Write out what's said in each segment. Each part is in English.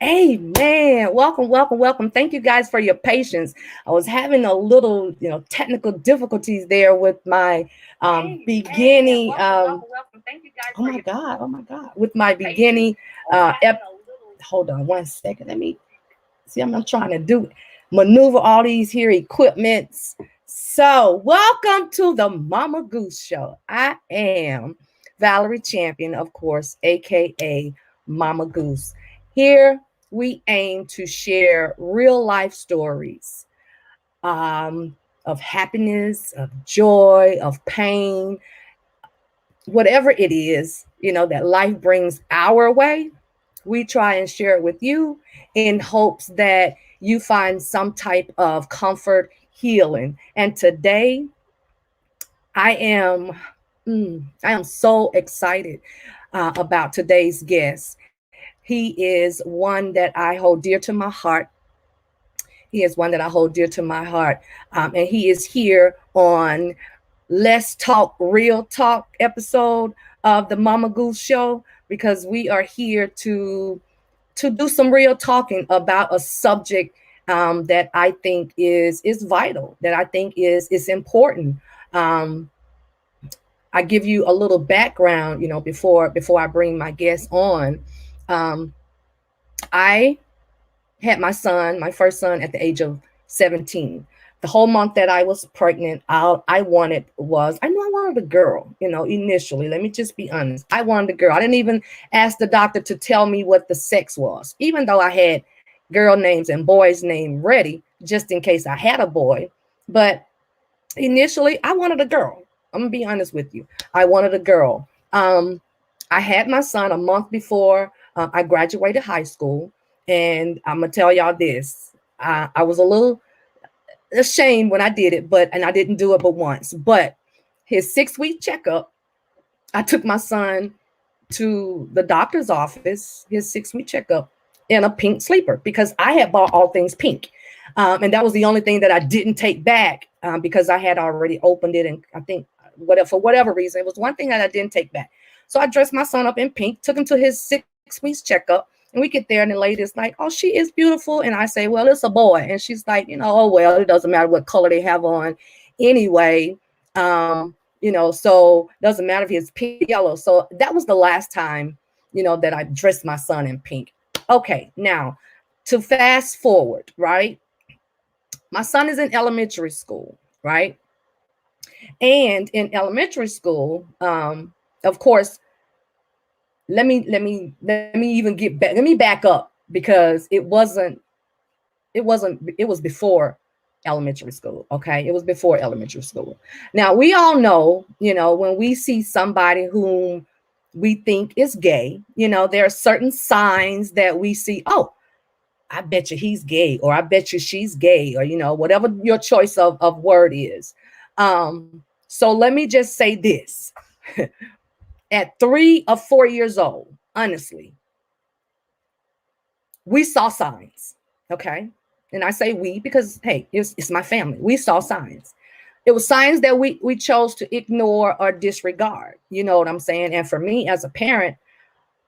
Amen. Welcome, welcome, welcome. Thank you guys for your patience. I was having a little, technical difficulties there with my beginning. Oh my God, oh my God. With my beginning. Hold on one second. Let me see. I'm trying to maneuver all these here equipments. So, welcome to the Mama Goose Show. I am Valerie Champion, of course, aka Mama Goose. Here we aim to share real life stories of happiness, of joy, of pain, whatever it is, that life brings our way. We try and share it with you in hopes that you find some type of comfort, healing. And today, I am, I am so excited about today's guest. He is one that I hold dear to my heart. He is one that I hold dear to my heart, and he is here on Let's Talk Real Talk episode of the Mama Goose Show because we are here to do some real talking about a subject that I think is vital, that I think is important. Um, I give you a little background, before I bring my guest on. Um, I had my first son, at the age of 17. The whole month that I was pregnant, I knew I wanted a girl, initially. Let me just be honest. I wanted a girl. I didn't even ask the doctor to tell me what the sex was, even though I had girl names and boys' name ready, just in case I had a boy. But initially, I wanted a girl. I'm gonna be honest with you. I wanted a girl. I had my son a month before I graduated high school, and I'm gonna tell y'all this. I was a little ashamed when I did it, and I didn't do it but once. But his 6-week checkup, I took my son to the doctor's office, his 6-week checkup, in a pink sleeper because I had bought all things pink. And that was the only thing that I didn't take back because I had already opened it. And I think for whatever reason, it was one thing that I didn't take back. So I dressed my son up in pink, took him to his 6 weeks checkup. And we get there and the lady's like, "Oh, she is beautiful." And I say, "Well, it's a boy." And she's like, "Oh, well, it doesn't matter what color they have on anyway. So it doesn't matter if he's pink or yellow." So that was the last time, that I dressed my son in pink. Okay, now to fast forward, right? My son is in elementary school, right? And in elementary school, of course, let me even get back. Let me back up because it was before elementary school. Okay, it was before elementary school. Now we all know, when we see somebody whom we think is gay, there are certain signs that we see. Oh, I bet you he's gay, or I bet you she's gay, or whatever your choice of word is. So let me just say this. At 3 or 4 years old, honestly, we saw signs. Okay. And I say we because, hey, it's my family. We saw signs. It was signs that we chose to ignore or disregard. You know what I'm saying? And for me as a parent,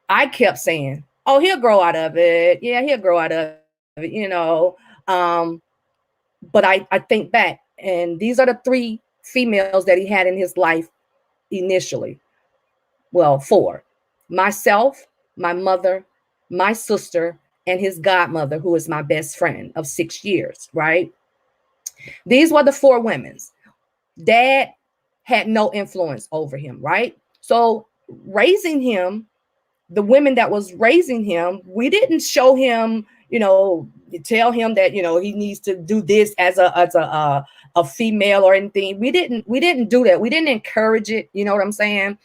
I kept saying, "Oh, he'll grow out of it. Yeah, he'll grow out of it. Um, but I think back, and these are the three females that he had in his life initially. Well, four: myself, my mother, my sister, and his godmother, who is my best friend of 6 years, right? These were the four women's. Dad had no influence over him, right? So raising him, the women that was raising him, we didn't show him, tell him that he needs to do this as a female or anything. We didn't do that. We didn't encourage it. You know what I'm saying?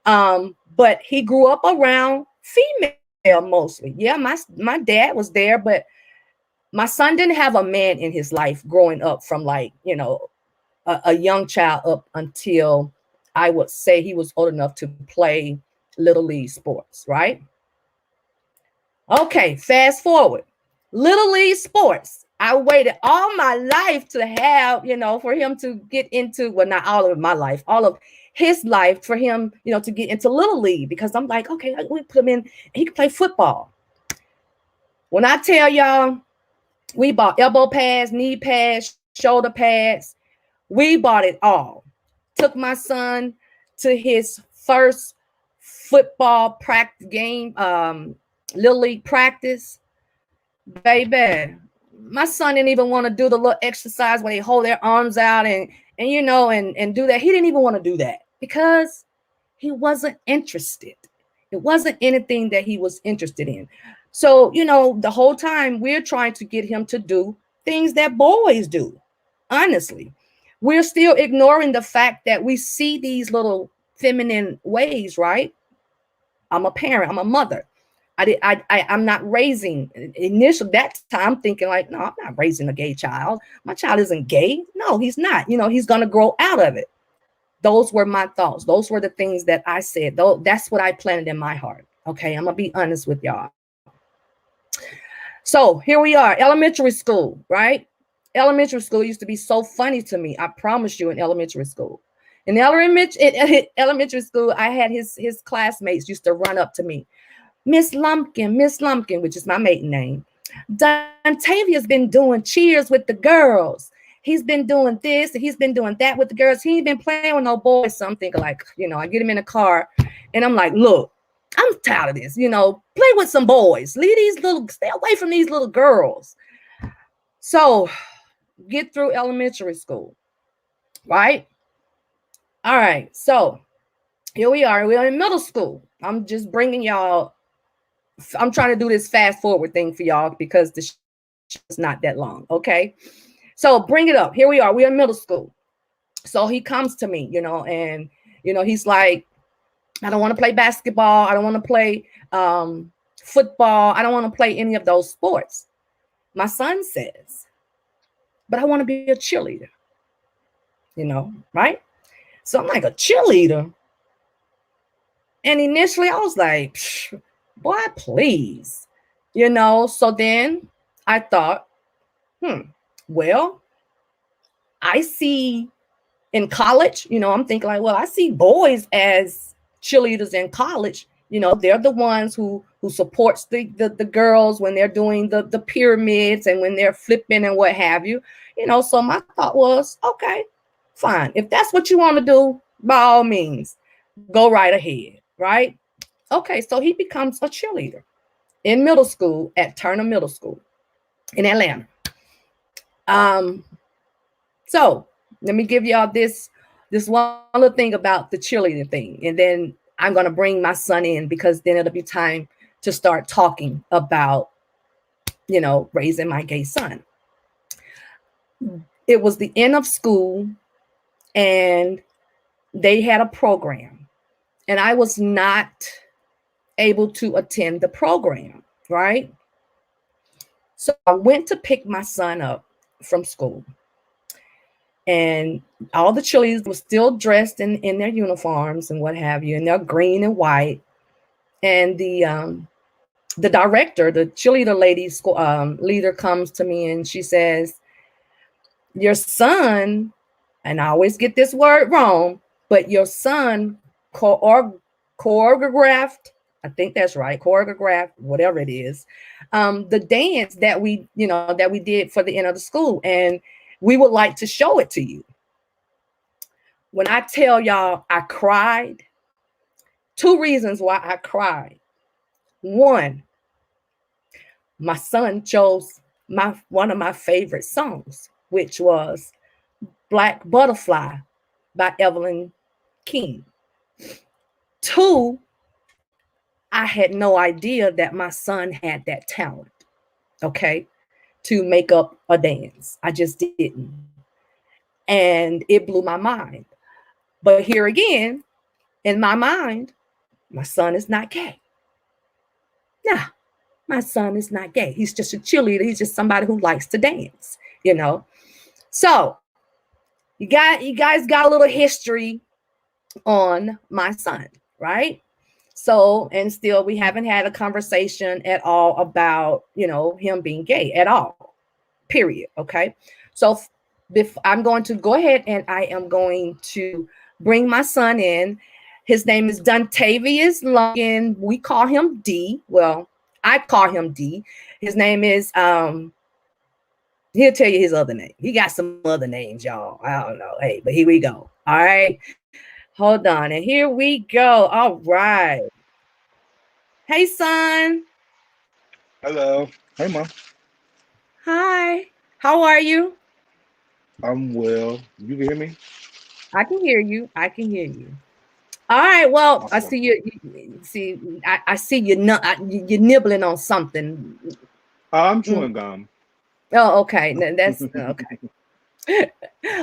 But he grew up around female mostly. Yeah, my dad was there, but my son didn't have a man in his life growing up from like a young child up until I would say he was old enough to play little league sports, right? Okay, fast forward. Little league sports. I waited all my life to have, for him to get into, well, not all of my life, all of his life for him, to get into little league because I'm like, okay, we put him in, he can play football. When I tell y'all, we bought elbow pads, knee pads, shoulder pads. We bought it all. Took my son to his first football practice game, little league practice. Baby, my son didn't even want to do the little exercise where they hold their arms out and and do that. He didn't even want to do that because he wasn't interested. It wasn't anything that he was interested in. So, the whole time we're trying to get him to do things that boys do. Honestly, we're still ignoring the fact that we see these little feminine ways, right? I'm a parent, I'm a mother. I'm not raising initial that time thinking like, no, I'm not raising a gay child. My child isn't gay. No, he's not. He's going to grow out of it. Those were my thoughts. Those were the things that I said. Though that's what I planted in my heart. Okay, I'm gonna be honest with y'all. So here we are, elementary school, right? Elementary school used to be so funny to me. I promise you, in elementary school. In elementary school, I had his classmates used to run up to me. Miss Lumpkin, which is my maiden name. Dontavia's been doing cheers with the girls. He's been doing this and he's been doing that with the girls. He ain't been playing with no boys. So I'm thinking like, I get him in the car and I'm like, look, I'm tired of this, play with some boys. Stay away from these little girls. So get through elementary school, right? All right. So here we are. We're in middle school. I'm just bringing y'all. I'm trying to do this fast forward thing for y'all because the is not that long. Okay. So bring it up. Here we are. We're in middle school. So he comes to me, and, he's like, I don't want to play basketball. I don't want to play football. I don't want to play any of those sports. My son says, but I want to be a cheerleader, right? So I'm like, a cheerleader? And initially I was like, boy, please, So then I thought, well, I see in college, I'm thinking like, well, I see boys as cheerleaders in college. They're the ones who supports the girls when they're doing the pyramids and when they're flipping and what have you. So my thought was, okay, fine. If that's what you want to do, by all means, go right ahead, right? Okay, so he becomes a cheerleader in middle school at Turner Middle School in Atlanta. So let me give y'all this one little thing about the cheerleading thing, and then I'm going to bring my son in because then it'll be time to start talking about, raising my gay son. It was the end of school and they had a program and I was not able to attend the program, right? So I went to pick my son up from school. And all the cheerleaders were still dressed in their uniforms and what have you, and they're green and white. And the director, the cheerleader lady leader, comes to me and she says, your son, and I always get this word wrong, but your son choreographed, I think that's right, choreographed, whatever it is, the dance that we did for the end of the school. And we would like to show it to you. When I tell y'all I cried, 2 reasons why I cried. 1, my son chose one of my favorite songs, which was Black Butterfly by Evelyn King. 2, I had no idea that my son had that talent, okay, to make up a dance. I just didn't. And it blew my mind. But here again, in my mind, my son is not gay. Nah, my son is not gay. He's just a cheerleader. He's just somebody who likes to dance, So you guys got a little history on my son, right? So, and still we haven't had a conversation at all about, him being gay at all, period. Okay. So I'm going to go ahead and I am going to bring my son in. His name is Dontavius Lumpkin. We call him D. Well, I call him D. His name is he'll tell you his other name. He got some other names, y'all. I don't know. Hey, but here we go. All right. Hold on. And here we go. All right. Hey, son. Hello. Hey, Mom. Hi. How are you? I'm well. You can hear me? I can hear you. I can hear you. All right. Well, I Awesome. see you. See, I see you. You're nibbling on something. I'm Mm. chewing gum. Oh, okay. That's okay.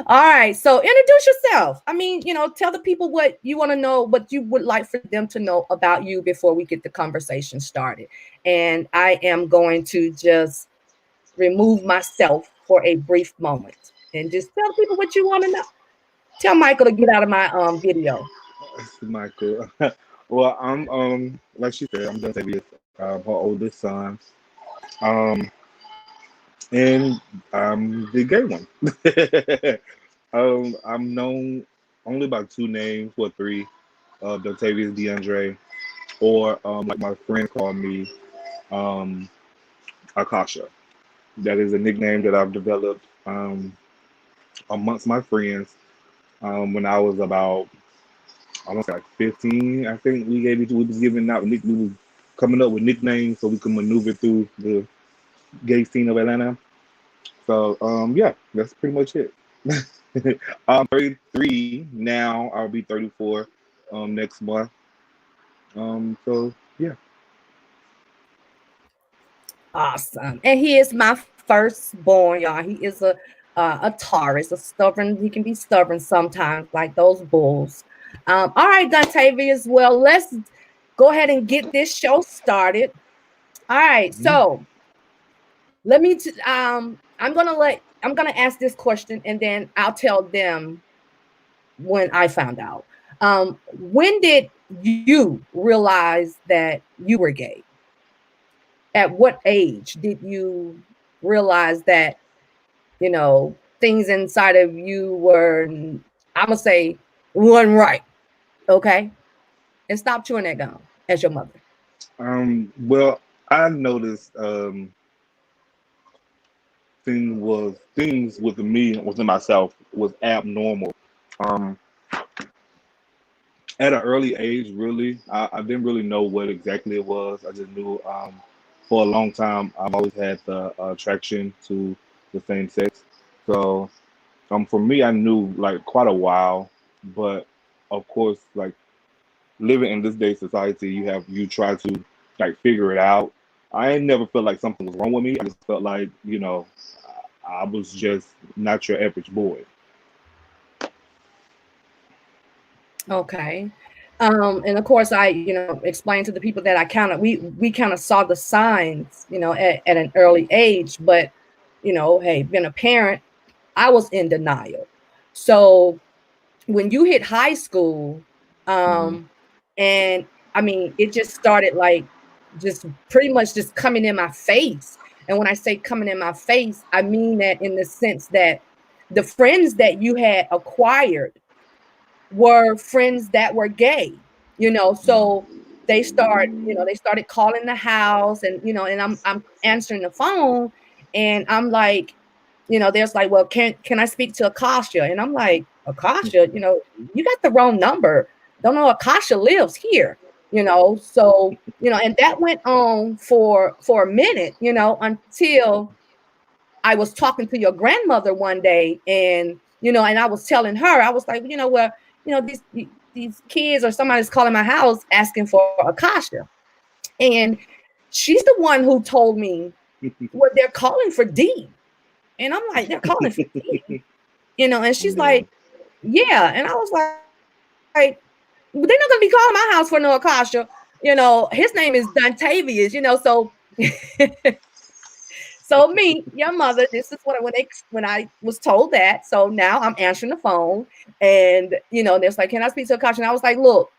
All right. So introduce yourself. I mean, tell the people what you want to know, what you would like for them to know about you before we get the conversation started. And I am going to just remove myself for a brief moment and just tell people what you want to know. Tell Michael to get out of my video. Michael. Well, I'm like she said, I'm Dontavious, her oldest son. Um, and I'm the gay one. I'm known only by two names, or three, Dontavious DeAndre, or like my friends call me, um, Akasha. That is a nickname that I've developed amongst my friends when I was about, I want to say like 15. I think we was giving out we was coming up with nicknames so we could maneuver through the gay scene of Atlanta. So yeah, that's pretty much it. I'm 33 now. I'll be 34 next month. So yeah. Awesome. And he is my firstborn, y'all. He is a Taurus, a stubborn. He can be stubborn sometimes, like those bulls. All right, Dontavious. Well, let's go ahead and get this show started. All right. Mhm. So let me. I'm gonna ask this question, and then I'll tell them when I found out. When did you realize that you were gay? At what age did you realize that things inside of you were, I'm gonna say, one right? Okay, and stop chewing that gum as your mother. Well, I noticed things with me within myself was abnormal. Um, at an early age, really, I didn't really know what exactly it was. I just knew for a long time I've always had the attraction to the same sex. So for me, I knew like quite a while, but of course, like living in this day society, you try to like figure it out. I ain't never felt like something was wrong with me. I just felt like I was just not your average boy. Okay. And of course, I explained to the people that I kind of we kind of saw the signs, at an early age. But hey, being a parent, I was in denial. So when you hit high school, Hmm. um, and I mean, it just started like just pretty much just coming in my face. And when I say coming in my face, I mean that in the sense that the friends that you had acquired were friends that were gay, so they started calling the house, and and I'm answering the phone, and I'm like, there's like, well, can I speak to Akasha? And I'm like, Akasha, you got the wrong number. Don't know Akasha lives here, so and that went on for a minute, until I was talking to your grandmother one day, and and I was telling her, I was like, well, these kids or somebody's calling my house asking for Akasha, and she's the one who told me, well, they're calling for D, and I'm like, they're calling for D, and she's Yeah. like, yeah, and I was like, they're not gonna be calling my house for no Akasha, his name is Dontavious, so So me, your mother, this is what when I was told that. So now I'm answering the phone, and there's like, can I speak to a coach? And I was like, look,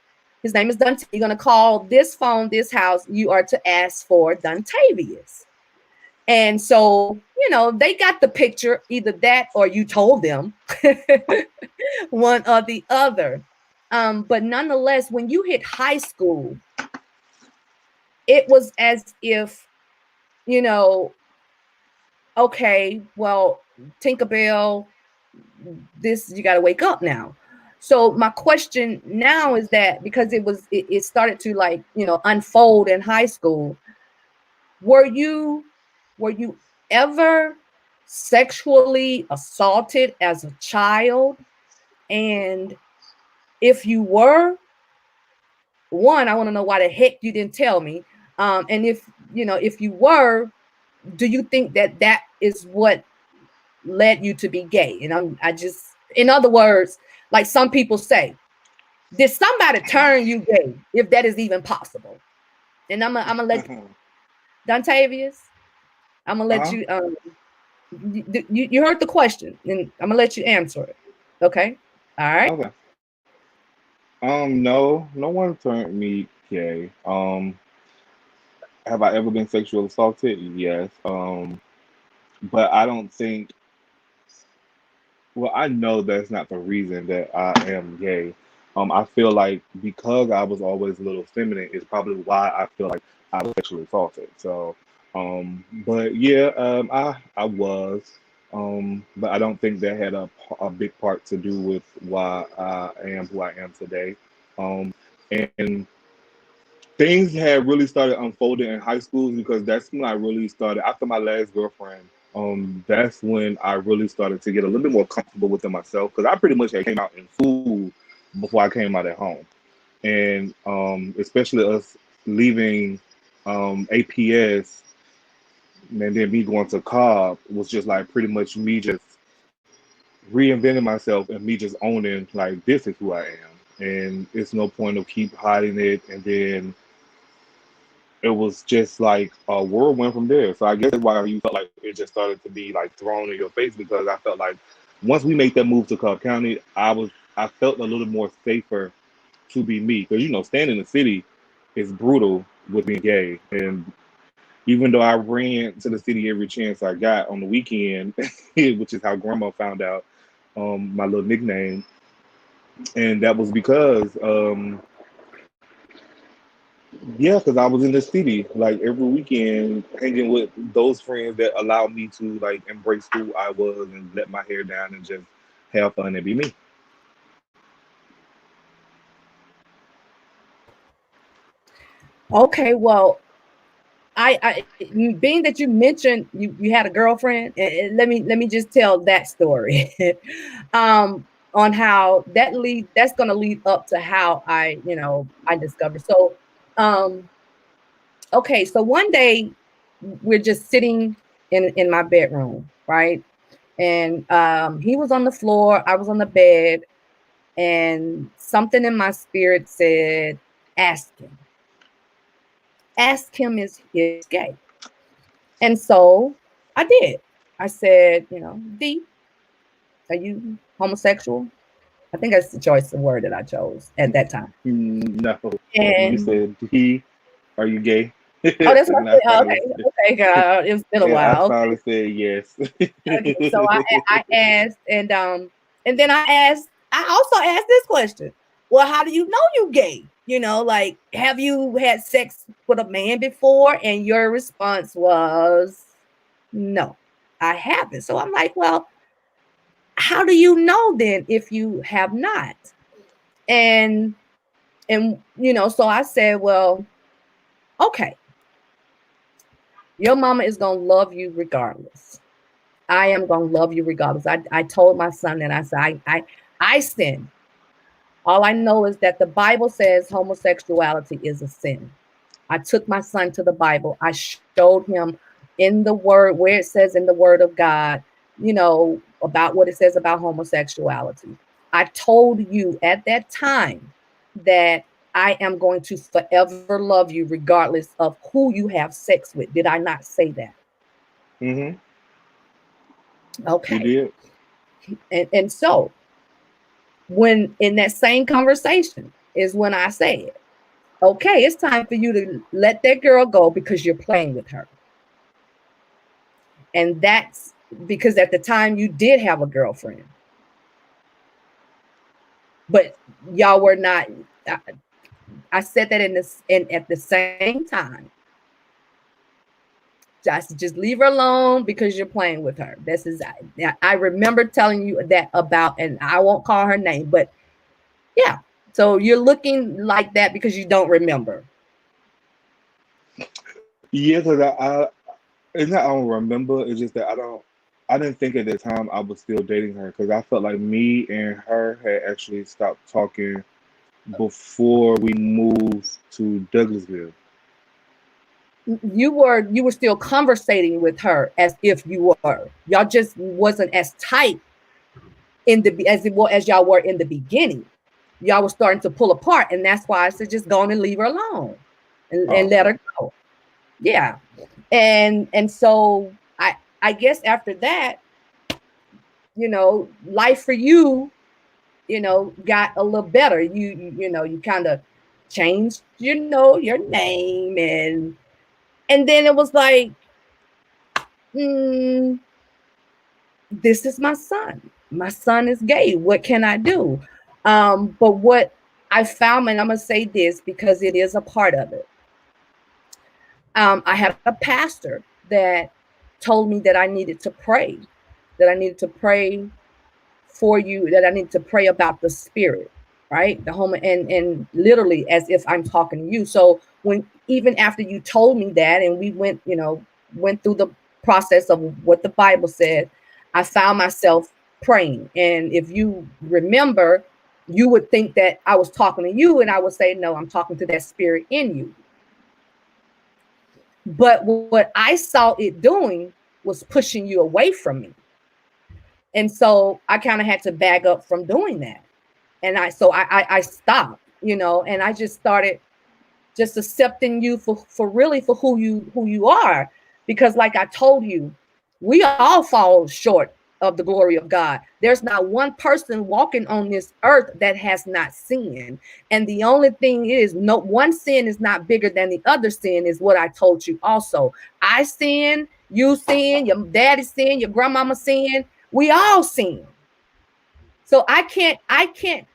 his name is Dante. You're gonna call this phone, this house. You are to ask for Dontavious. And so they got the picture, either that or you told them, one or the other. But nonetheless, when you hit high school, it was as if, you know, okay, well, Tinkerbell, this, you got to wake up now. So my question now is that, because it started to, like, unfold in high school. Were you were you ever sexually assaulted as a child? And if you were, one, I want to know why the heck you didn't tell me. And if you were, do you think that that is what led you to be gay? And I just, in other words, like some people say, did somebody turn you gay, if that is even possible? And I'm gonna let Dontavius, I'm gonna let Uh-huh. you you heard the question, and I'm gonna let you answer it. Okay. All right. Okay. No, no one turned me gay. Have I ever been sexually assaulted? Yes. But I don't think. Well, I know that's not the reason that I am gay. I feel like because I was always a little feminine is probably why I feel like I was sexually assaulted. So, but yeah, I was, but I don't think that had a big part to do with why I am who I am today. And things had really started unfolding in high school because that's when I really started after my last girlfriend. That's when I really started to get a little bit more comfortable within myself because I pretty much had came out in school before I came out at home, and especially us leaving APS and then me going to Cobb was just like pretty much me just reinventing myself and me just owning like this is who I am, and it's no point of keep hiding it, and then it was just like a whirlwind from there. So I guess that's why you felt like it just started to be like thrown in your face because I felt like once we made that move to Cobb County, I felt a little more safer to be me because staying in the city is brutal with being gay, and even though I ran to the city every chance I got on the weekend, which is how Grandma found out my little nickname, and that was because yeah, because I was in the city like every weekend, hanging with those friends that allowed me to like embrace who I was and let my hair down and just have fun and be me. Okay. Well, being that you mentioned you had a girlfriend, and let me just tell that story, on how that's going to lead up to how I discovered. So, um, okay, so one day we're just sitting in my bedroom, right? And he was on the floor, I was on the bed, and something in my spirit said, "Ask him, ask him is gay." And so I did. I said, D, are you homosexual? I think that's the choice of word that I chose at that time. No, you And said he, are you gay? oh, that's what And I I said. Oh, finally, okay, okay, God, it's been a and I while. finally said yes. Okay, so I asked, and then I also asked this question. Well, how do you know you gay? Like, have you had sex with a man before? And your response was no, I haven't. So I'm like, well, how do you know then if you have not? And so I said, well, okay, your mama is gonna love you regardless. I am gonna love you regardless. I told my son that. I said, I sin. All I know is that the Bible says homosexuality is a sin. I took my son to the Bible. I showed him in the word, where it says in the word of God, about what it says about homosexuality. I told you at that time that I am going to forever love you regardless of who you have sex with. Did I not say that? Hmm. You Okay. did. And so when in that same conversation is when I said, okay, it's time for you to let that girl go because you're playing with her. And that's because at the time you did have a girlfriend, but y'all were not. I said that in at the same time. Just leave her alone because you're playing with her. This is I remember telling you that about, and I won't call her name, but yeah. So you're looking like that because you don't remember. Yeah, because it's not I don't remember. It's just that I didn't think at the time I was still dating her because I felt like me and her had actually stopped talking before we moved to Douglasville. You were still conversating with her as if you were. Y'all just wasn't as tight in the as it was as y'all were in the beginning. Y'all were starting to pull apart, and that's why I said just go on and leave her alone and let Okay. her go. Yeah. And so I guess after that, life for you, got a little better. You kind of changed, your name, and then it was like, mm, this is my son. My son is gay. What can I do? But what I found, and I'm gonna say this because it is a part of it. I had a pastor that told me that I needed to pray, that I needed to pray for you, that I need to pray about the spirit, right? The home, and literally as if I'm talking to you. So when even after you told me that, and we went through the process of what the Bible said, I found myself praying. And if you remember, you would think that I was talking to you, and I would say, no, I'm talking to that spirit in you. But what I saw it doing was pushing you away from me. And so I kind of had to back up from doing that. And I stopped, and I just started just accepting you for really for who you are. Because like I told you, we all fall short of the glory of God. There's not one person walking on this earth that has not sinned. And the only thing is, no one sin is not bigger than the other sin, is what I told you also. I sin, you sin, your daddy sin, your grandmama sin, we all sin. So I can't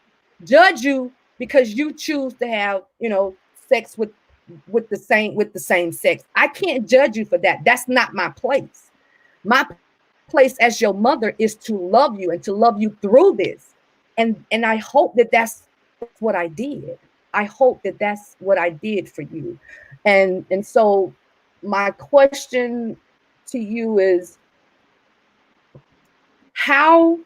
judge you because you choose to have, sex with the same sex. I can't judge you for that. That's not my place. My place as your mother is to love you and to love you through this. And I hope that's what I did. I hope that that's what I did for you. And so my question to you is, how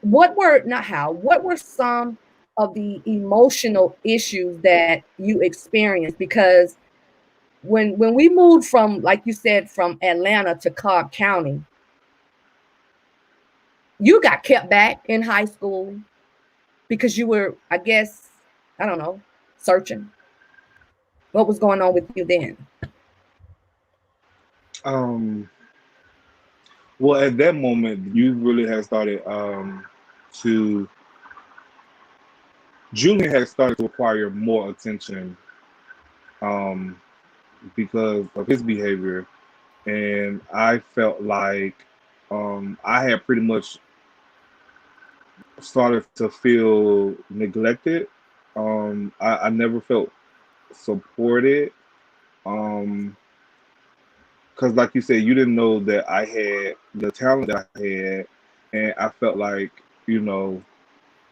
what were some of the emotional issues that you experienced? Because when we moved from, like you said, from Atlanta to Cobb County, you got kept back in high school because you were, I guess, I don't know, searching. What was going on with you then? Um. Well, at that moment, you really had started to Julian had started to require more attention um because of his behavior, and I felt like I had pretty much started to feel neglected. I never felt supported. Um, because like you said, you didn't know that I had the talent that I had, and I felt like you know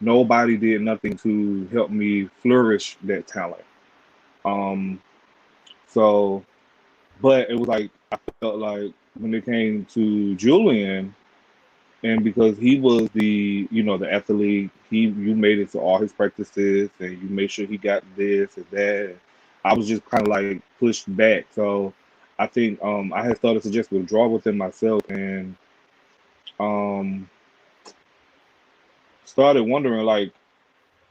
nobody did nothing to help me flourish that talent. Um, so, but it was like I felt like when it came to Julian, and because he was the athlete, you made it to all his practices, and you made sure he got this and that. I was just kind of like pushed back. So I think I had started to just withdraw within myself and um, started wondering like,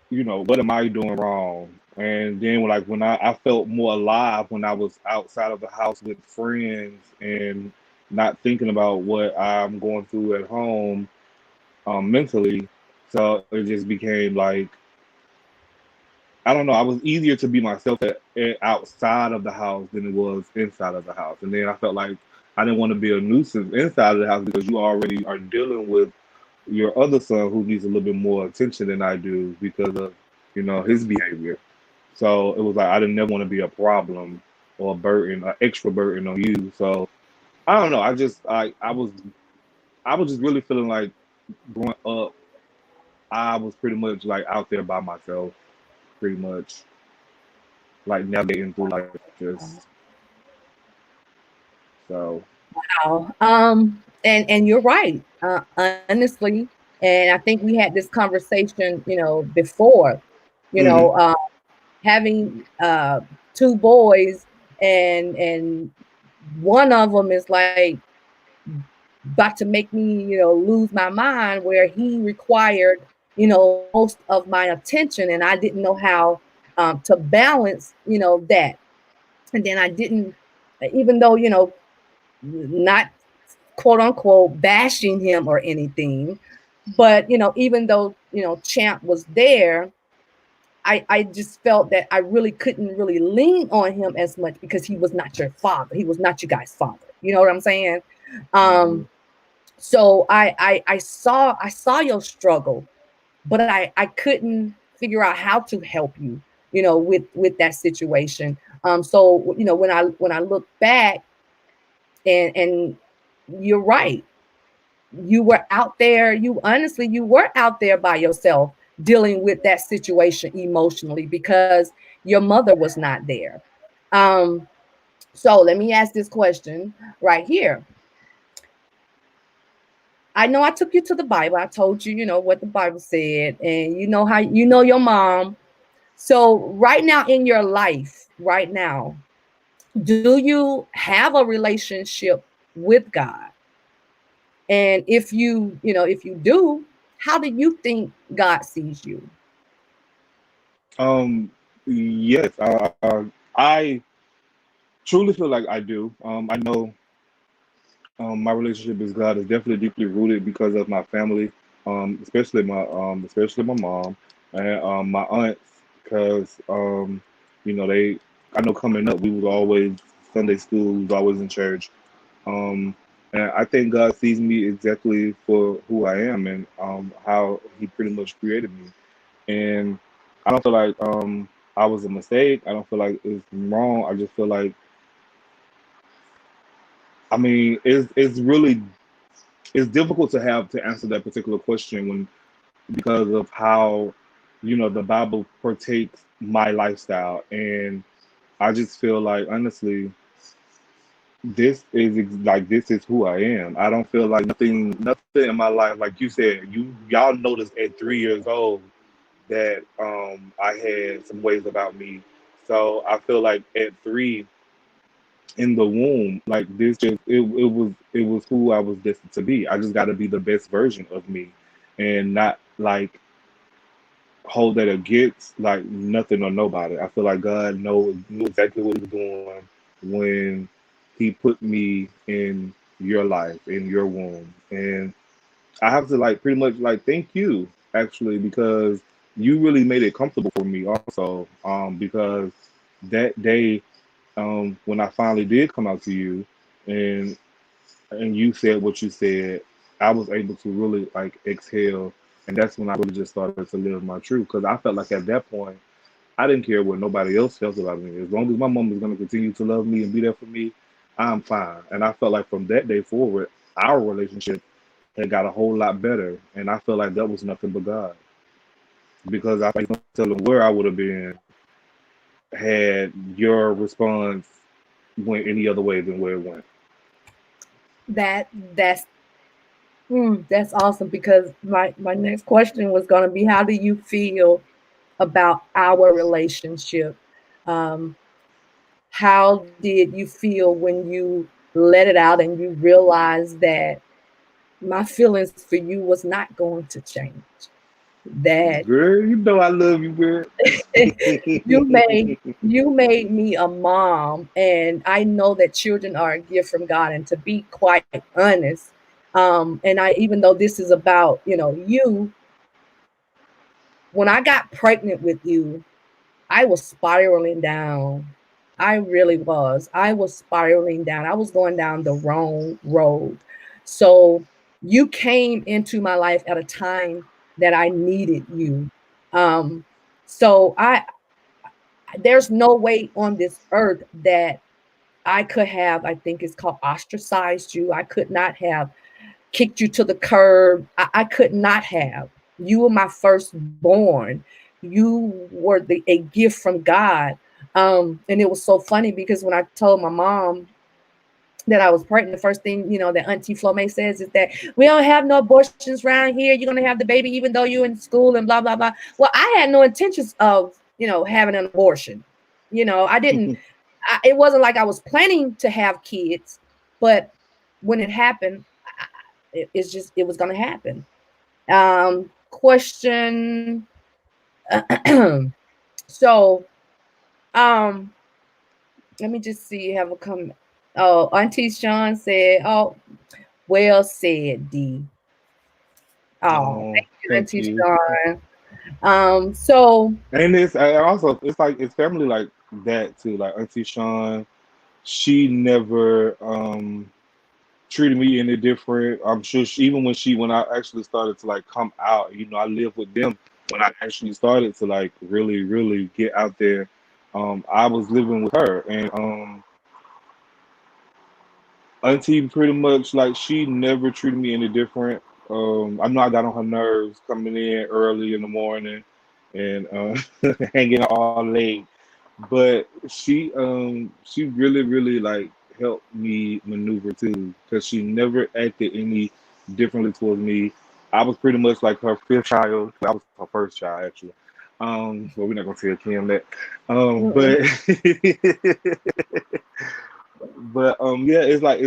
what am I doing wrong? And then like when I felt more alive when I was outside of the house with friends and not thinking about what I'm going through at home mentally. So it just became like I don't know. I was easier to be myself outside of the house than it was inside of the house. And then I felt like I didn't want to be a nuisance inside of the house because you already are dealing with your other son who needs a little bit more attention than I do because of his behavior. So it was like I didn't never want to be a problem or a burden, an extra burden on you. So I don't know. I was just really feeling like growing up, I was pretty much like out there by myself, pretty much like navigating through life just so. And you're right, honestly. And I think we had this conversation, before, you Hmm. know, uh, having two boys, and one of them is like about to make me, lose my mind, where he required, most of my attention, and I didn't know how to balance, that. And then I didn't, even though, not quote unquote bashing him or anything, but even though Champ was there, I just felt that I really couldn't really lean on him as much, because he was not your father. He was not you guys' father. You know what I'm saying? Hmm. So I saw your struggle, but I couldn't figure out how to help you, with that situation. So when I look back, and you're right, you were out there, you were out there by yourself, dealing with that situation emotionally, because your mother was not there. um so let me ask this question right here. I know I took you to the Bible. I told you, what the Bible said, and you know how your mom. So right now in your life, right now, do you have a relationship with God? And if you do, how do you think God sees you? Yes, I truly feel like I do. I know my relationship with God is definitely deeply rooted because of my family, especially my mom and my aunts, because they. I know coming up, we was always Sunday school, we was always in church, um, and I think God sees me exactly for who I am and how He pretty much created me, and I don't feel like I was a mistake. I don't feel like it's wrong. I just feel like, I mean, it's difficult to have to answer that particular question when because of how the Bible partakes my lifestyle, and I just feel like honestly this is who I am. I don't feel like nothing in my life, like you said, y'all noticed at 3 years old that I had some ways about me. So I feel like at three in the womb, like this just it was who I was destined to be. I just got to be the best version of me, and not like hold that against like nothing or nobody. I feel like God knew exactly what He was doing when He put me in your life, in your womb, and I have to like pretty much like thank you actually because you really made it comfortable for me also. Because that day, when I finally did come out to you, and you said what you said, I was able to really like exhale, and that's when I really just started to live my truth. Because I felt like at that point, I didn't care what nobody else felt about me. As long as my mom was going to continue to love me and be there for me, I'm fine. And I felt like from that day forward, our relationship had got a whole lot better, and I felt like that was nothing but God. Because I can't tell them where I would have been had your response went any other way than where it went. That's awesome, because my next question was going to be, how do you feel about our relationship? um how did you feel when you let it out and you realized that my feelings for you was not going to change, that Girl, you know I love you, girl. you made me a mom, and I know that children are a gift from God. And to be quite honest, and I even though this is about you, when I got pregnant with you, I was spiraling down. I really was. I was spiraling down. I was going down the wrong road. So you came into my life at a time that I needed you. Um, so there's no way on this earth that I could have, I think it's called ostracized you. I could not have kicked you to the curb. I could not have. You were my firstborn. You were a gift from God. And it was so funny because when I told my mom that I was pregnant, the first thing, that Auntie Flo May says is that we don't have no abortions around here. You're gonna have the baby even though you're in school and blah blah blah. Well, I had no intentions of, having an abortion. I didn't. It wasn't like I was planning to have kids, but when it happened, it was gonna happen. Question. So, um, let me just see. Have a comment. Oh, Auntie Sean said, "Oh, well said, D." Oh, Oh, thank you, thank Auntie you. Sean. So, And it's I also it's like it's family like that too. Like Auntie Sean, she never treated me any different. I'm sure even when I actually started to like come out, I lived with them when I actually started to like really really get out there. I was living with her, and Auntie pretty much like she never treated me any different. I know I got on her nerves coming in early in the morning and hanging out all late, but she really really like helped me maneuver too because she never acted any differently towards me. I was pretty much like her fifth child. I was her first child actually. But we're not gonna tell Kim that. mm-mm. But yeah, it's like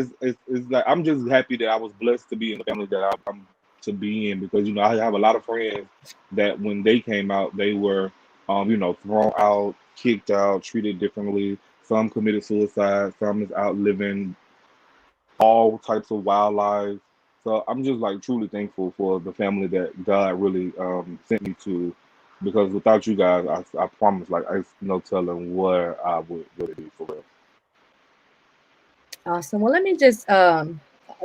I'm just happy that I was blessed to be in the family that I'm to be in because I have a lot of friends that when they came out they were thrown out, kicked out, treated differently. Some committed suicide, some is out living all types of wild lives. So I'm just like truly thankful for the family that God really sent me to because without you guys I promise like I no telling where I would really be for real. Awesome. Well, let me just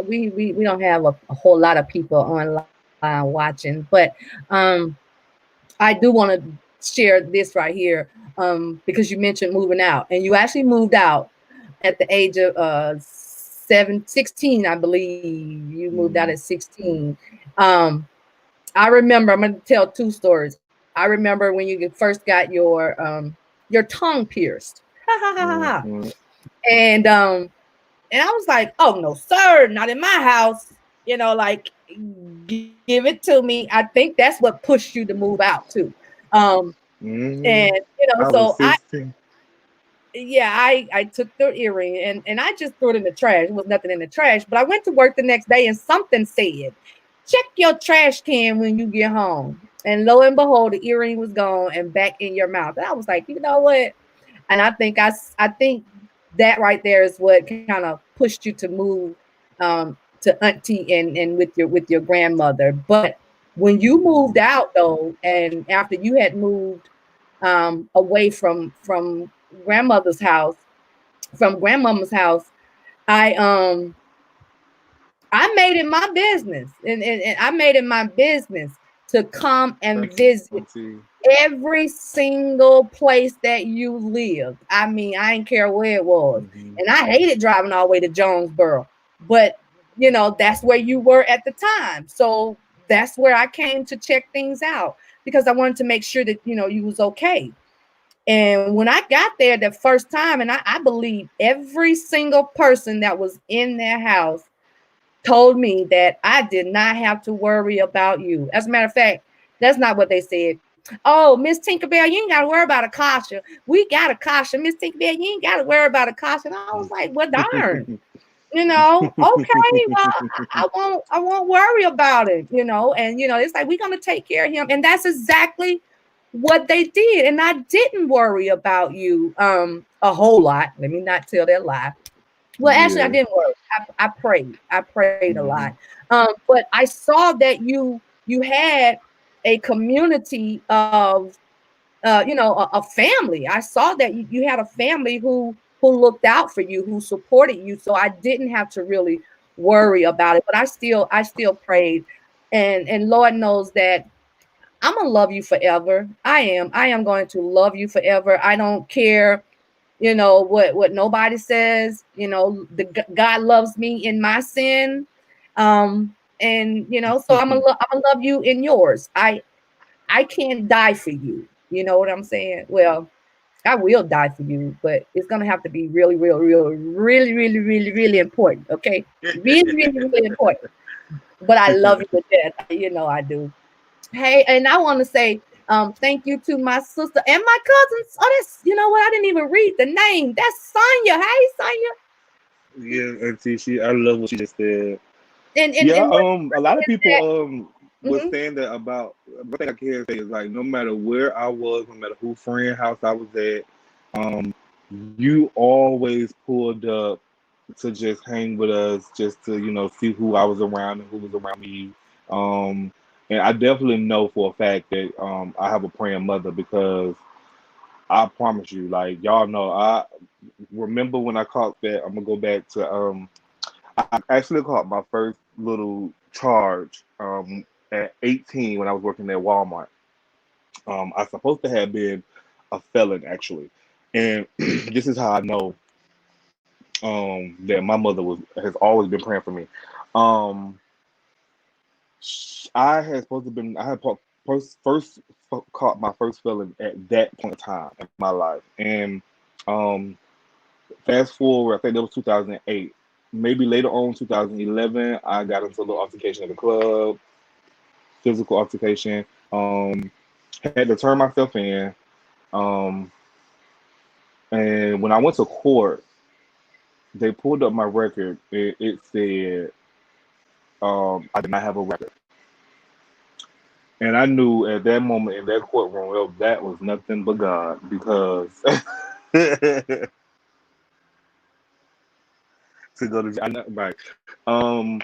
we don't have a whole lot of people online watching, but I do want to share this right here because you mentioned moving out, and you actually moved out at the age of 16, I believe. You moved out at Mm. 16. Um, I remember. I'm going to tell two stories. I remember when you first got your tongue pierced. Ha ha ha ha ha. Mhm. And I was like, "Oh no, sir, not in my house." Like give it to me. I think that's what pushed you to move out too. Um, and Mhm. I so was 16. I took the earring and I just threw it in the trash. It was nothing in the trash, but I went to work the next day and something said, check your trash can when you get home. And lo and behold, the earring was gone and back in your mouth. And I was like, you know what? And I think that right there is what kind of pushed you to move to auntie and with your grandmother. But when you moved out though, and after you had moved away from grandmother's house, from grandmama's house, I um I made it my business, and I made it my business to come and Thank you, visit Auntie. every single place that you lived. I mean, I didn't care where it was. Mhm. And I hated driving all the way to Jonesboro. But, that's where you were at the time. So that's where I came to check things out because I wanted to make sure that, you was okay. And when I got there the first time, and I believe every single person that was in their house told me that I did not have to worry about you. As a matter of fact, that's not what they said. Oh, Miss Tinkerbell, you ain't got to worry about Akasha. We got Akasha. Miss Tinkerbell, you ain't got to worry about Akasha. And I was like, well, darn. Okay, well, I won't worry about it, and it's like we're gonna take care of him. And that's exactly what they did. And I didn't worry about you a whole lot. Let me not tell that lie. Well, actually, I Yeah. didn't worry. I prayed. I prayed a lot. Mhm. But I saw that you had a community of a family. I saw that you had a family who looked out for you, who supported you. So I didn't have to really worry about it. But I still prayed, and Lord knows that I'm gonna love you forever. I am going to love you forever. I don't care what nobody says. The God loves me in my sin. And so I'm gonna love you in yours. I can't die for you. You know what I'm saying? Well, I will die for you, but it's gonna have to be really, real, real, really, really, really, really important. Okay, really, really, really important. But I love you to death. I do. Hey, and I want to say thank you to my sister and my cousins. Oh, that's what, I didn't even read the name. That's Sonya. Hey, Sonya. Yeah, Auntie, I love what she just said. Yeah, And what's a funny lot of is people that was mhm, saying that about one thing I can say is like no matter where I was, no matter who friend house I was at, um, you always pulled up to just hang with us, just to see who I was around and who was around me. Um, and I definitely know for a fact that I have a praying mother because I promise you, like y'all know, I remember when I caught that. I'm gonna go back to I actually caught my first little charge at 18 when I was working at Walmart. I supposed to have been a felon actually, and this is how I know that my mother has always been praying for me. Um, I had first caught my first felon at that point in time in my life, and um, fast forward, I think that was 2008. Maybe later on, 2011, I got into a little altercation at the club, physical altercation. Had to turn myself in. Um, and when I went to court, they pulled up my record. It said I did not have a record. And I knew at that moment in that courtroom, well, that was nothing but God because to go to right. Um,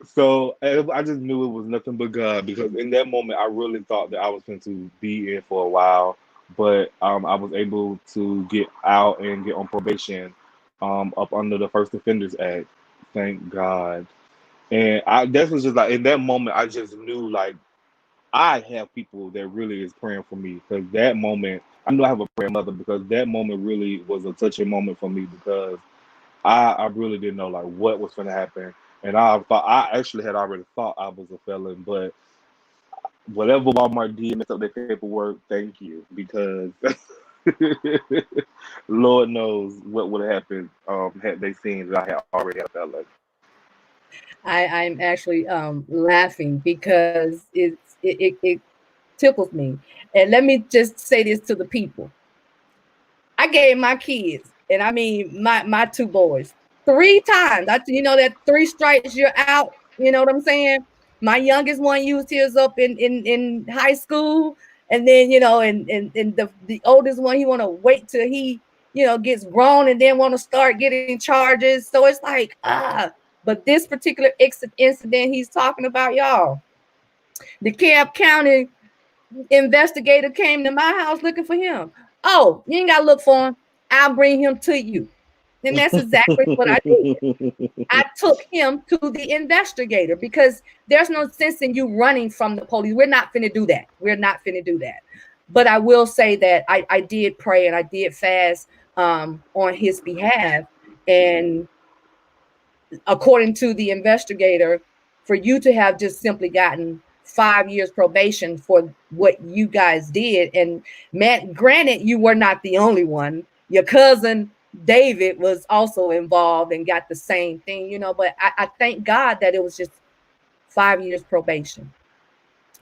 So I just knew it was nothing but God because in that moment I really thought that I was going to be in for a while, but I was able to get out and get on probation up under the First Offenders Act. Thank God. And that was just like in that moment I just knew like I have people that really is praying for me because that moment I know I have a prayer mother because that moment really was a touching moment for me because I really didn't know like what was going to happen, and I actually had already thought I was a felon, but whatever Walmart did mess up their paperwork, thank you because Lord knows what would have happened had they seen that I had already had a felon. I'm actually laughing because it tickles me. And let me just say this to the people. I gave my kids, and I mean my two boys, 3 times. That 3 strikes you're out. You know what I'm saying? My youngest one used his up in high school, and then and the oldest one, he want to wait till he gets grown and then want to start getting charges. So it's like But this particular incident he's talking about, y'all, the Cobb County investigator came to my house looking for him. Oh, you ain't got to look for him. I'll bring him to you. And that's exactly what I did. I took him to the investigator because there's no sense in you running from the police. We're not finna do that. We're not finna do that. But I will say that I did pray and I did fast on his behalf. And according to the investigator, for you to have just simply gotten 5 years probation for what you guys did. And Matt, granted, you were not the only one. Your cousin David was also involved and got the same thing, but I thank God that it was just 5 years probation.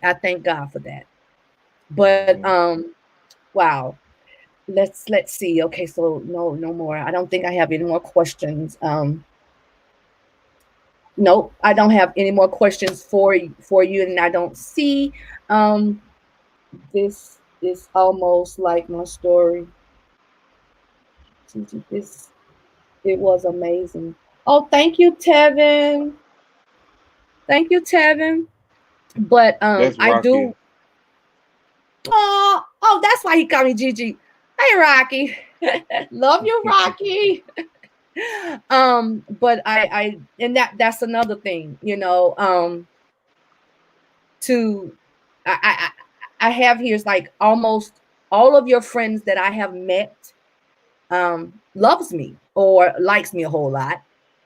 I thank God for that. But Mhm. wow. Let's see. Okay, so no more. I don't think I have any more questions. Nope, I don't have any more questions for you, and I don't see. Um, this is almost like my story. This It was amazing. Oh, thank you, Tevin. Thank you, Tevin. But That's I Rocky. do. Oh, that's why he called me Gigi. Hey, Rocky. Love you, Rocky. But and that's another thing, to I have here's like almost all of your friends that I have met. loves me or likes me a whole lot.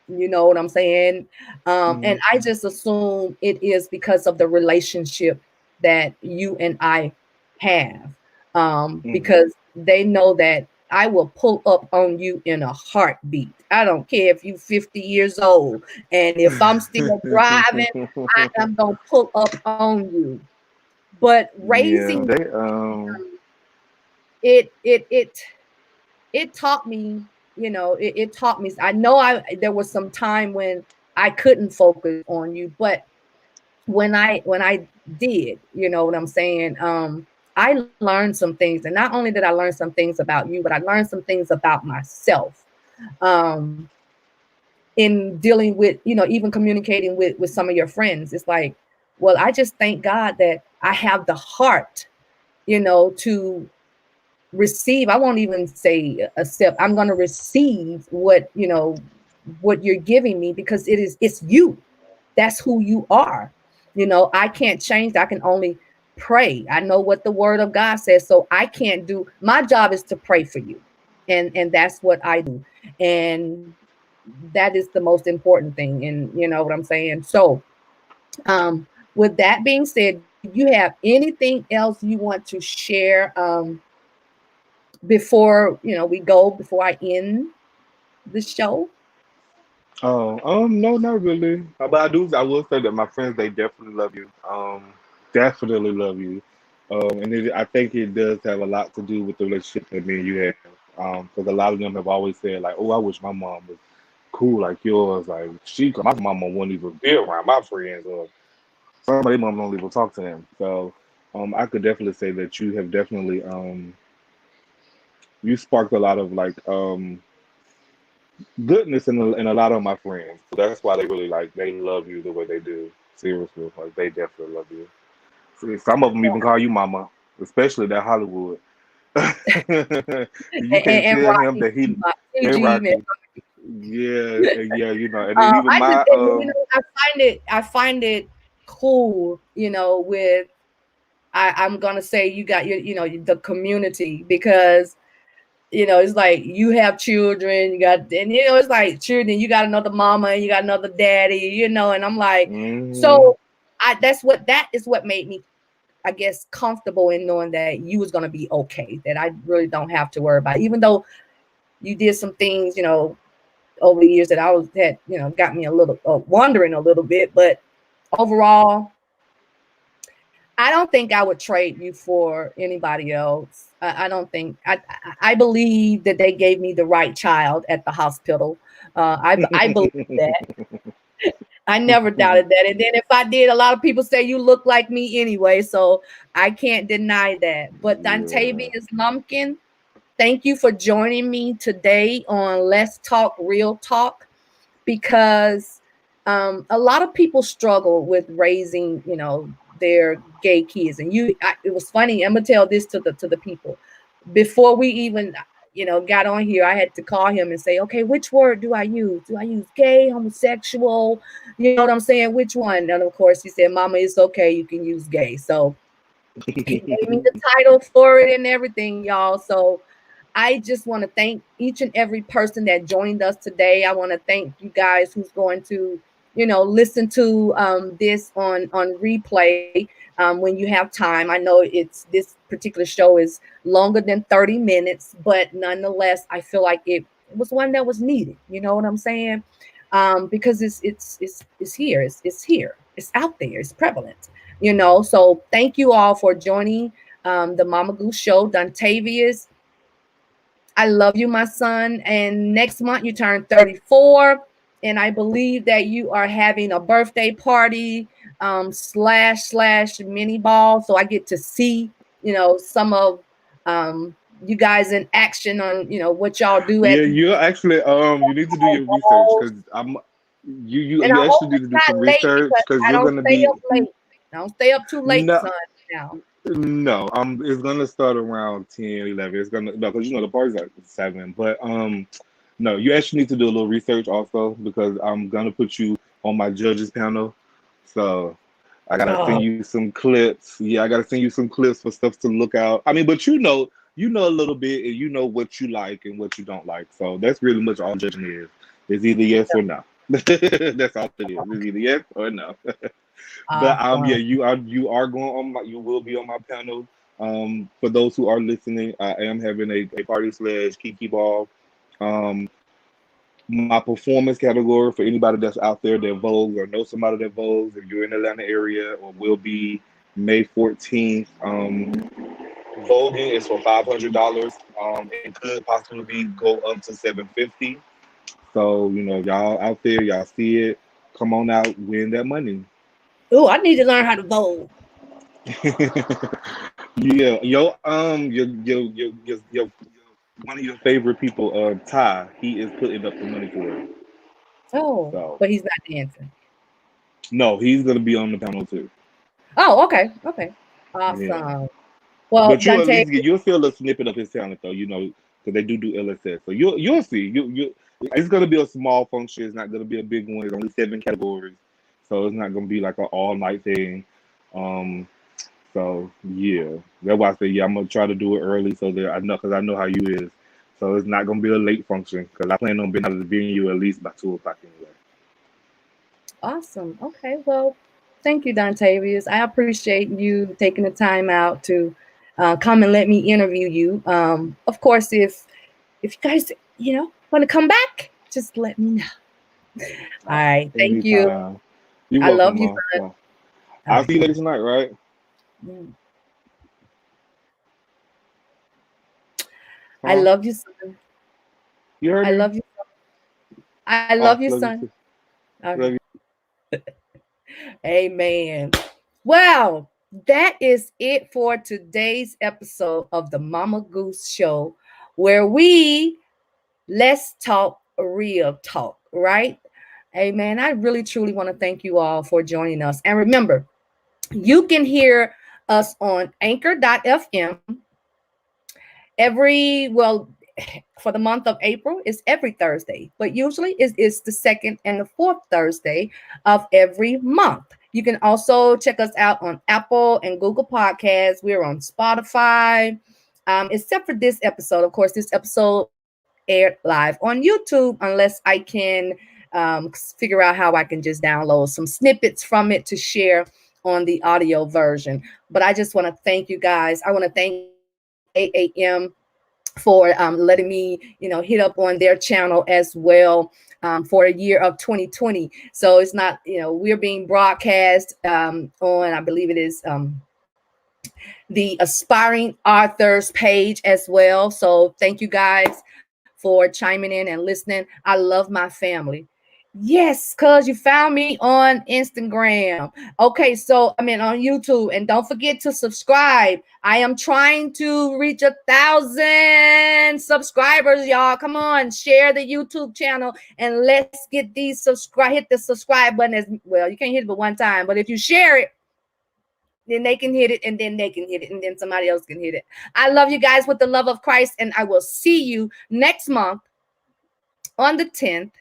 You know what I'm saying? And Mhm. I just assume it is because of the relationship that you and I have. Mhm. Because they know that I will pull up on you in a heartbeat. I don't care if you're 50 years old. And if I'm still driving, I am going to pull up on you. But Yeah, raising they it, it taught me, it taught me. I know there was some time when I couldn't focus on you, but when I did, you know what I'm saying? I learned some things, and not only did I learn some things about you, but I learned some things about myself. Um, in dealing with, even communicating with some of your friends. It's like, well, I just thank God that I have the heart, to receive. I won't even say accept. I'm going to receive what you're giving me, because it's you. That's who you are. I can't change that. I can only pray. I know what the word of God says, so I can't do. My job is to pray for you, and that's what I do. And that is the most important thing. And you know what I'm saying? So, with that being said, do you have anything else you want to share, before before I end the show? no, not really. But I will say that my friends, they definitely love you. Definitely love you. And I think it does have a lot to do with the relationship that me and you have. Because a lot of them have always said like, "Oh, I wish my mom was cool like yours." Like my mama wouldn't even be around my friends, or some of their mom don't even talk to them. So, I could definitely say that you have definitely you sparked a lot of like goodness in a lot of my friends. So that's why they really like they love you the way they do. Seriously, like they definitely love you. See, some of them even call you mama, especially that Hollywood. You can't And tell him Rocky, that he my and TG, man. Rocky. Yeah, yeah, and then even I just, my I find it cool, with, I'm gonna say, you got the community, because it's like you have children, and it's like children, you got another mama and you got another daddy, and I'm like, hmm so that is what made me, I guess, comfortable in knowing that you was gonna be okay, that I really don't have to worry about it. Even though you did some things, over the years that I was that got me a little wondering a little bit, but overall, I don't think I would trade you for anybody else. I don't think I believe that they gave me the right child at the hospital. I believe that. I never doubted that. And then if I did, a lot of people say you look like me anyway, so I can't deny that. But Yeah. Dontavious Lumpkin, thank you for joining me today on Let's Talk Real Talk, because a lot of people struggle with raising, their gay kids. And it was funny. I'm gonna tell this to the people before we even, got on here. I had to call him and say, okay, which word do I use? Do I use gay, homosexual? You know what I'm saying? Which one? And of course, he said, "Mama, it's okay. You can use gay." So he gave me the title for it and everything, y'all. So I just want to thank each and every person that joined us today. I want to thank you guys who's going to, listen to this on replay when you have time. I know this particular show is longer than 30 minutes, but nonetheless, I feel like it was one that was needed. You know what I'm saying? Because it's here. It's here. It's out there. It's prevalent. So thank you all for joining the Mama Goose Show. Dontavious, I love you, my son. And next month you turn 34. And I believe that you are having a birthday party, slash mini ball. So I get to see, some of you guys in action on, what y'all do Yeah, at you actually you need to do your research balls. because you And I you hope actually need it's to do some not late, research because because I you're don't gonna stay be up late. I don't stay up too late, no son, now. no it's gonna start around 10, 11. It's gonna no because the party's at 7, but no, you actually need to do a little research also because I'm gonna put you on my judges panel. So I gotta send Oh, you some clips. Yeah, I gotta send you some clips for stuff to look out. I mean, but you know a little bit, and you know what you like and what you don't like. So that's really much all judging is. It's either yes or no. That's all it is. It's either yes or no. But yeah, Awesome. you are going on my, you will be on my panel. For those who are listening, I am having a party slash kiki ball. Um, my performance category for anybody that's out there that vogues or knows somebody that vogues, if you're in the Atlanta area, or will be May 14th. Voguing is for $500. It could possibly go up to 750. So y'all out there, y'all see it. Come on out, win that money. Oh, I need to learn how to bowl. Yeah, your one of your favorite people, Ty, he is putting up the money for it. Oh, So but he's not dancing. no, he's gonna be on the panel too. Oh, okay, okay, Yeah, awesome. Well, but you at Dante, least you'll feel a snippet of his talent though, because they do LSS. So you'll see. It's gonna be a small function. It's not gonna be a big one. It's only 7 categories, so it's not gonna be like an all night thing. Um, So yeah, that's why I say yeah. I'm gonna try to do it early so that I know, because I know how you is. So it's not gonna be a late function because I plan on being out of the venue at least by 2 o'clock anyway. awesome. Okay, well, thank you, Dontavius. I appreciate you taking the time out to come and let me interview you. Of course, if you guys want to come back, just let me know. All right, thank you. Anytime. You're I love welcome, you, Ma. son. So All I'll right, see you bye later tonight, right? bye. I Huh? love you, son. You heard I me? love you. I love you, Love you son. too. All Love right. you. Amen. Well, that is it for today's episode of the Mama Goose Show, where we let's talk real talk, right? Amen. I really truly want to thank you all for joining us. And remember, you can hear us on anchor.fm well, for the month of April is every Thursday, but usually it's the second and the fourth Thursday of every month. You can also check us out on Apple and Google Podcasts. We're on Spotify. Except for this episode, of course, this episode aired live on YouTube, unless I can figure out how I can just download some snippets from it to share on the audio version. But I just want to thank you guys. I want to thank AAM for letting me, hit up on their channel as well for a year of 2020. So it's not, we're being broadcast on, I believe it is the Aspiring Authors page as well. So thank you guys for chiming in and listening. I love my family. Yes, cuz you found me on Instagram. Okay, so I mean on YouTube, and don't forget to subscribe. I am trying to reach 1,000 subscribers, y'all. Come on, share the YouTube channel and let's get these subscribe. Hit the subscribe button as well. You can't hit it but one time, but if you share it, then they can hit it, and then they can hit it, and then somebody else can hit it. I love you guys with the love of Christ, and I will see you next month on the 10th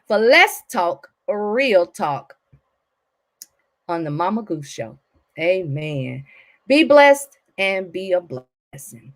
for Let's Talk Real Talk on the Mama Goose Show. Amen. Be blessed and be a blessing.